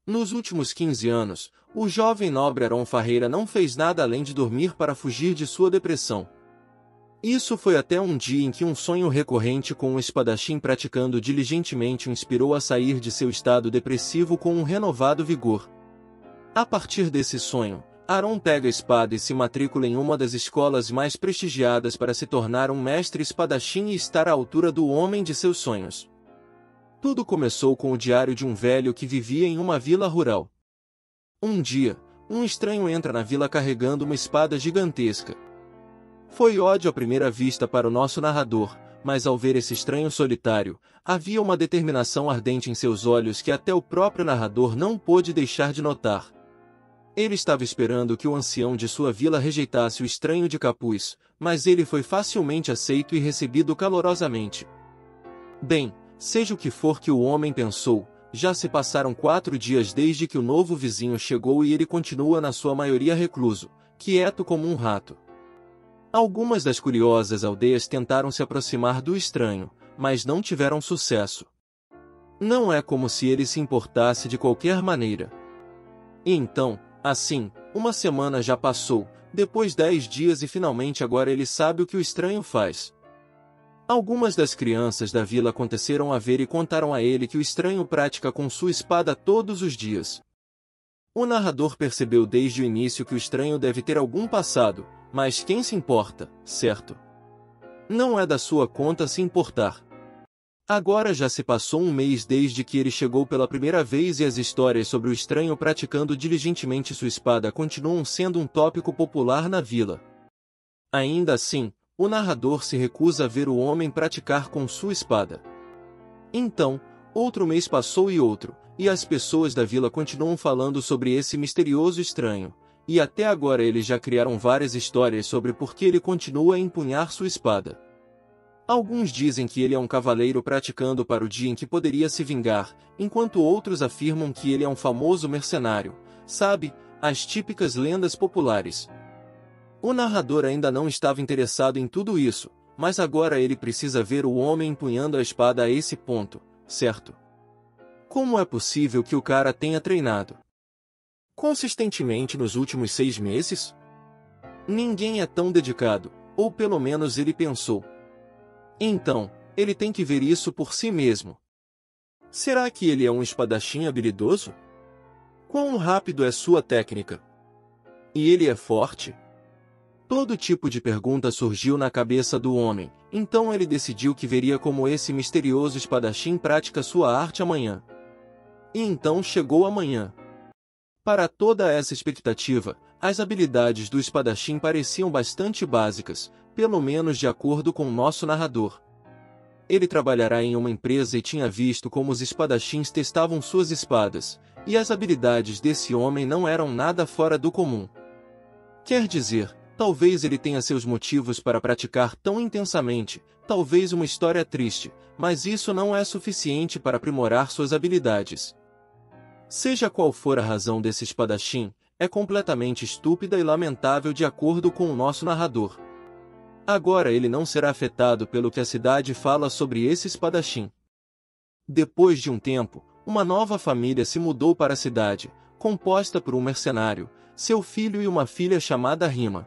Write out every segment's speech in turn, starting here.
Nos últimos 15 anos, o jovem nobre Aron Ferreira não fez nada além de dormir para fugir de sua depressão. Isso foi até um dia em que um sonho recorrente com um espadachim praticando diligentemente o inspirou a sair de seu estado depressivo com um renovado vigor. A partir desse sonho, Aron pega a espada e se matricula em uma das escolas mais prestigiadas para se tornar um mestre espadachim e estar à altura do homem de seus sonhos. Tudo começou com o diário de um velho que vivia em uma vila rural. Um dia, um estranho entra na vila carregando uma espada gigantesca. Foi ódio à primeira vista para o nosso narrador, mas ao ver esse estranho solitário, havia uma determinação ardente em seus olhos que até o próprio narrador não pôde deixar de notar. Ele estava esperando que o ancião de sua vila rejeitasse o estranho de capuz, mas ele foi facilmente aceito e recebido calorosamente. Bem, seja o que for que o homem pensou, já se passaram 4 dias desde que o novo vizinho chegou e ele continua na sua maioria recluso, quieto como um rato. Algumas das curiosas aldeias tentaram se aproximar do estranho, mas não tiveram sucesso. Não é como se ele se importasse de qualquer maneira. E então, assim, uma semana já passou, depois 10 dias e finalmente agora ele sabe o que o estranho faz. Algumas das crianças da vila aconteceram a ver e contaram a ele que o estranho pratica com sua espada todos os dias. O narrador percebeu desde o início que o estranho deve ter algum passado, mas quem se importa, certo? Não é da sua conta se importar. Agora já se passou um mês desde que ele chegou pela primeira vez e as histórias sobre o estranho praticando diligentemente sua espada continuam sendo um tópico popular na vila. Ainda assim, o narrador se recusa a ver o homem praticar com sua espada. Então, outro mês passou e as pessoas da vila continuam falando sobre esse misterioso estranho, e até agora eles já criaram várias histórias sobre por que ele continua a empunhar sua espada. Alguns dizem que ele é um cavaleiro praticando para o dia em que poderia se vingar, enquanto outros afirmam que ele é um famoso mercenário, sabe, as típicas lendas populares. O narrador ainda não estava interessado em tudo isso, mas agora ele precisa ver o homem empunhando a espada a esse ponto, certo? Como é possível que o cara tenha treinado consistentemente nos últimos 6 meses? Ninguém é tão dedicado, ou pelo menos ele pensou. Então, ele tem que ver isso por si mesmo. Será que ele é um espadachim habilidoso? Quão rápido é sua técnica? E ele é forte? Todo tipo de pergunta surgiu na cabeça do homem, então ele decidiu que veria como esse misterioso espadachim pratica sua arte amanhã. E então chegou amanhã. Para toda essa expectativa, as habilidades do espadachim pareciam bastante básicas, pelo menos de acordo com o nosso narrador. Ele trabalhará em uma empresa e tinha visto como os espadachins testavam suas espadas, e as habilidades desse homem não eram nada fora do comum. Quer dizer, talvez ele tenha seus motivos para praticar tão intensamente, talvez uma história triste, mas isso não é suficiente para aprimorar suas habilidades. Seja qual for a razão desse espadachim, é completamente estúpida e lamentável de acordo com o nosso narrador. Agora ele não será afetado pelo que a cidade fala sobre esse espadachim. Depois de um tempo, uma nova família se mudou para a cidade, composta por um mercenário, seu filho e uma filha chamada Rima.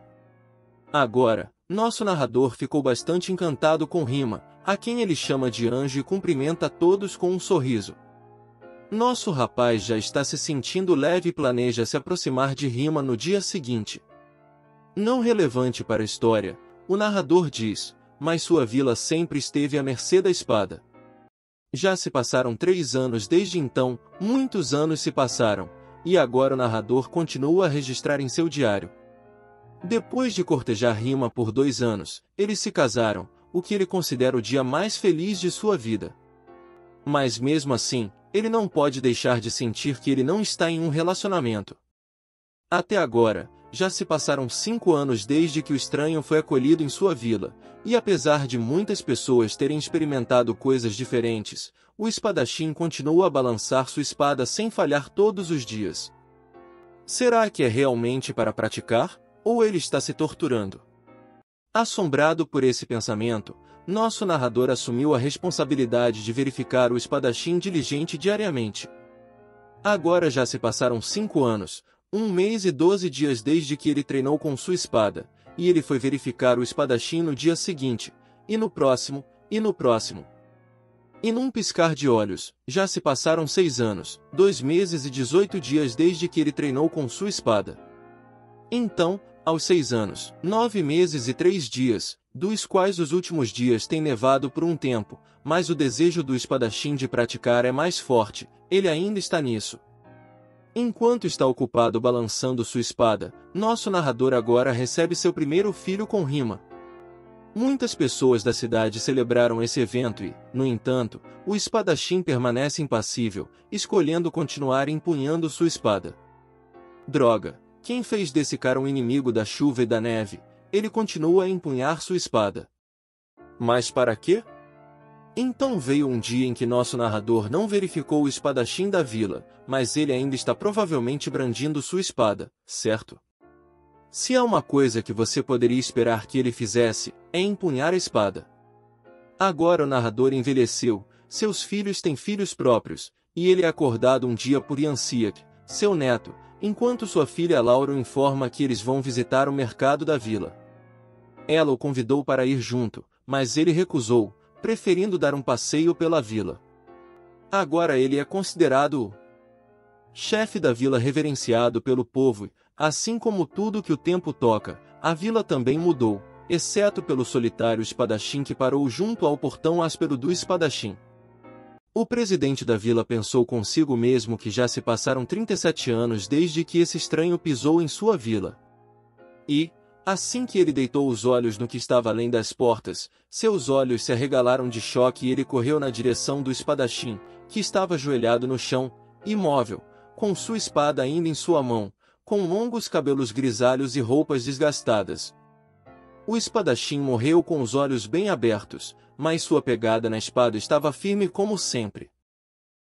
Agora, nosso narrador ficou bastante encantado com Rima, a quem ele chama de anjo e cumprimenta todos com um sorriso. Nosso rapaz já está se sentindo leve e planeja se aproximar de Rima no dia seguinte. Não relevante para a história, o narrador diz, mas sua vila sempre esteve à mercê da espada. Já se passaram 3 anos desde então, muitos anos se passaram, e agora o narrador continua a registrar em seu diário. Depois de cortejar Rima por 2 anos, eles se casaram, o que ele considera o dia mais feliz de sua vida. Mas mesmo assim, ele não pode deixar de sentir que ele não está em um relacionamento. Até agora, já se passaram 5 anos desde que o estranho foi acolhido em sua vila, e apesar de muitas pessoas terem experimentado coisas diferentes, o espadachim continua a balançar sua espada sem falhar todos os dias. Será que é realmente para praticar, ou ele está se torturando? Assombrado por esse pensamento, nosso narrador assumiu a responsabilidade de verificar o espadachim diligente diariamente. Agora já se passaram 5 anos, 1 mês e 12 dias desde que ele treinou com sua espada, e ele foi verificar o espadachim no dia seguinte, e no próximo, e no próximo. E num piscar de olhos, já se passaram 6 anos, 2 meses e 18 dias desde que ele treinou com sua espada. Então, aos 6 anos, 9 meses e 3 dias, dos quais os últimos dias têm nevado por um tempo, mas o desejo do espadachim de praticar é mais forte, ele ainda está nisso. Enquanto está ocupado balançando sua espada, nosso narrador agora recebe seu primeiro filho com rima. Muitas pessoas da cidade celebraram esse evento e, no entanto, o espadachim permanece impassível, escolhendo continuar empunhando sua espada. Droga! Quem fez desse cara um inimigo da chuva e da neve? Ele continua a empunhar sua espada. Mas para quê? Então veio um dia em que nosso narrador não verificou o espadachim da vila, mas ele ainda está provavelmente brandindo sua espada, certo? Se há uma coisa que você poderia esperar que ele fizesse, é empunhar a espada. Agora o narrador envelheceu, seus filhos têm filhos próprios, e ele é acordado um dia por Yansiak, seu neto, enquanto sua filha Laura o informa que eles vão visitar o mercado da vila. Ela o convidou para ir junto, mas ele recusou, preferindo dar um passeio pela vila. Agora ele é considerado o chefe da vila, reverenciado pelo povo, e, assim como tudo que o tempo toca, a vila também mudou, exceto pelo solitário espadachim que parou junto ao portão áspero do espadachim. O presidente da vila pensou consigo mesmo que já se passaram 37 anos desde que esse estranho pisou em sua vila. E, assim que ele deitou os olhos no que estava além das portas, seus olhos se arregalaram de choque e ele correu na direção do espadachim, que estava ajoelhado no chão, imóvel, com sua espada ainda em sua mão, com longos cabelos grisalhos e roupas desgastadas. O espadachim morreu com os olhos bem abertos, mas sua pegada na espada estava firme como sempre.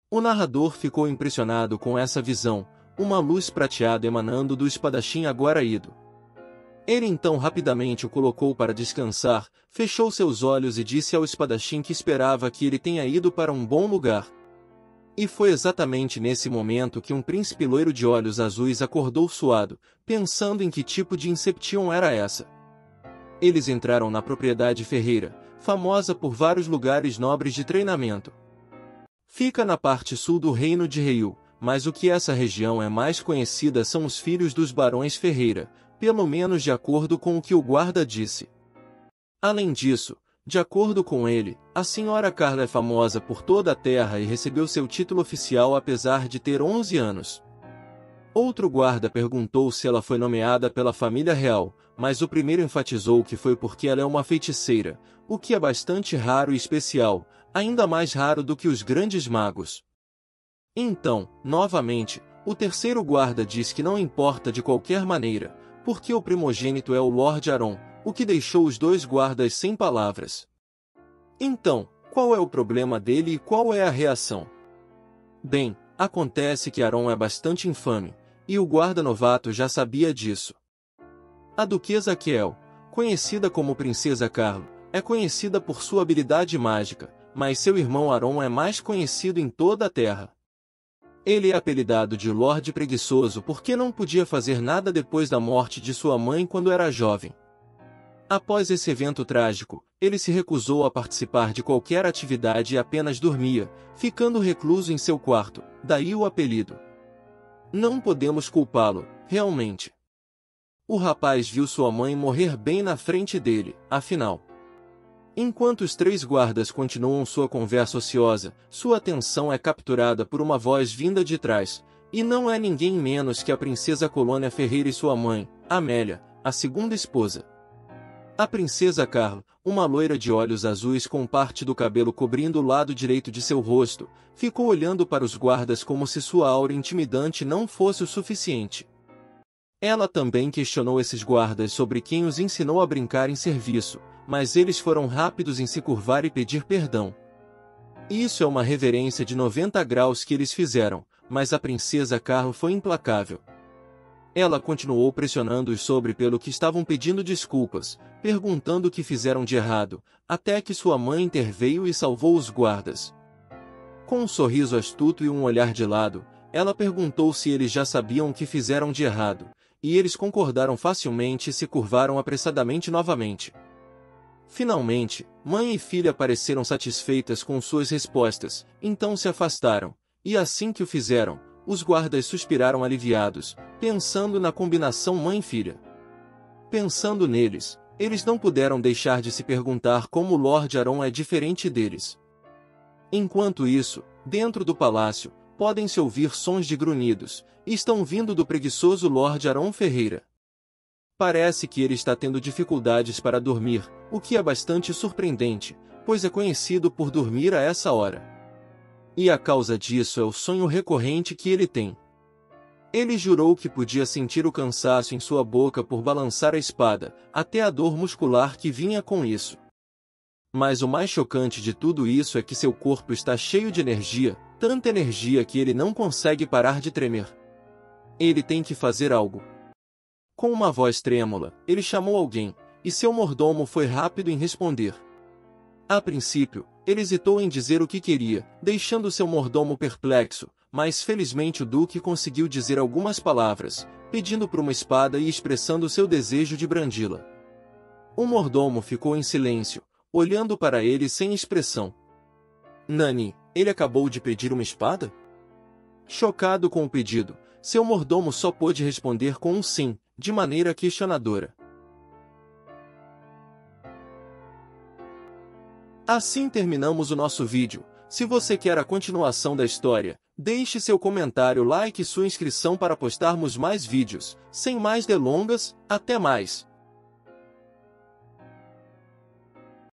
O narrador ficou impressionado com essa visão, uma luz prateada emanando do espadachim agora ido. Ele então rapidamente o colocou para descansar, fechou seus olhos e disse ao espadachim que esperava que ele tenha ido para um bom lugar. E foi exatamente nesse momento que um príncipe loiro de olhos azuis acordou suado, pensando em que tipo de Inception era essa. Eles entraram na propriedade Ferreira, famosa por vários lugares nobres de treinamento. Fica na parte sul do reino de Reiu, mas o que essa região é mais conhecida são os filhos dos barões Ferreira, pelo menos de acordo com o que o guarda disse. Além disso, de acordo com ele, a senhora Carla é famosa por toda a terra e recebeu seu título oficial apesar de ter 11 anos. Outro guarda perguntou se ela foi nomeada pela família real, mas o primeiro enfatizou que foi porque ela é uma feiticeira, o que é bastante raro e especial, ainda mais raro do que os grandes magos. Então, novamente, o terceiro guarda diz que não importa de qualquer maneira, porque o primogênito é o Lord Aron, o que deixou os dois guardas sem palavras. Então, qual é o problema dele e qual é a reação? Bem, acontece que Aron é bastante infame, e o guarda novato já sabia disso. A duquesa Kiel, conhecida como Princesa Carlo, é conhecida por sua habilidade mágica, mas seu irmão Aron é mais conhecido em toda a terra. Ele é apelidado de Lorde Preguiçoso porque não podia fazer nada depois da morte de sua mãe quando era jovem. Após esse evento trágico, ele se recusou a participar de qualquer atividade e apenas dormia, ficando recluso em seu quarto, daí o apelido. Não podemos culpá-lo, realmente. O rapaz viu sua mãe morrer bem na frente dele, afinal. Enquanto os três guardas continuam sua conversa ociosa, sua atenção é capturada por uma voz vinda de trás, e não é ninguém menos que a princesa Colônia Ferreira e sua mãe, Amélia, a segunda esposa. A princesa Carla, uma loira de olhos azuis com parte do cabelo cobrindo o lado direito de seu rosto, ficou olhando para os guardas como se sua aura intimidante não fosse o suficiente. Ela também questionou esses guardas sobre quem os ensinou a brincar em serviço, mas eles foram rápidos em se curvar e pedir perdão. Isso é uma reverência de 90 graus que eles fizeram, mas a princesa Carla foi implacável. Ela continuou pressionando-os sobre pelo que estavam pedindo desculpas, perguntando o que fizeram de errado, até que sua mãe interveio e salvou os guardas. Com um sorriso astuto e um olhar de lado, Ela perguntou se eles já sabiam o que fizeram de errado, e eles concordaram facilmente e se curvaram apressadamente novamente. Finalmente, mãe e filha pareceram satisfeitas com suas respostas, então se afastaram, e assim que o fizeram, os guardas suspiraram aliviados, pensando na combinação mãe-filha. Pensando neles, eles não puderam deixar de se perguntar como Lord Aron é diferente deles. Enquanto isso, dentro do palácio, podem-se ouvir sons de grunhidos, e estão vindo do preguiçoso Lord Aron Ferreira. Parece que ele está tendo dificuldades para dormir, o que é bastante surpreendente, pois é conhecido por dormir a essa hora. E a causa disso é o sonho recorrente que ele tem. Ele jurou que podia sentir o cansaço em sua boca por balançar a espada, até a dor muscular que vinha com isso. Mas o mais chocante de tudo isso é que seu corpo está cheio de energia, tanta energia que ele não consegue parar de tremer. Ele tem que fazer algo. Com uma voz trêmula, ele chamou alguém, e seu mordomo foi rápido em responder. A princípio, ele hesitou em dizer o que queria, deixando seu mordomo perplexo, mas felizmente o duque conseguiu dizer algumas palavras, pedindo por uma espada e expressando seu desejo de brandi-la. O mordomo ficou em silêncio, olhando para ele sem expressão. Nani, ele acabou de pedir uma espada? Chocado com o pedido, seu mordomo só pôde responder com um sim, de maneira questionadora. Assim terminamos o nosso vídeo. Se você quer a continuação da história, deixe seu comentário, like e sua inscrição para postarmos mais vídeos. Sem mais delongas, até mais!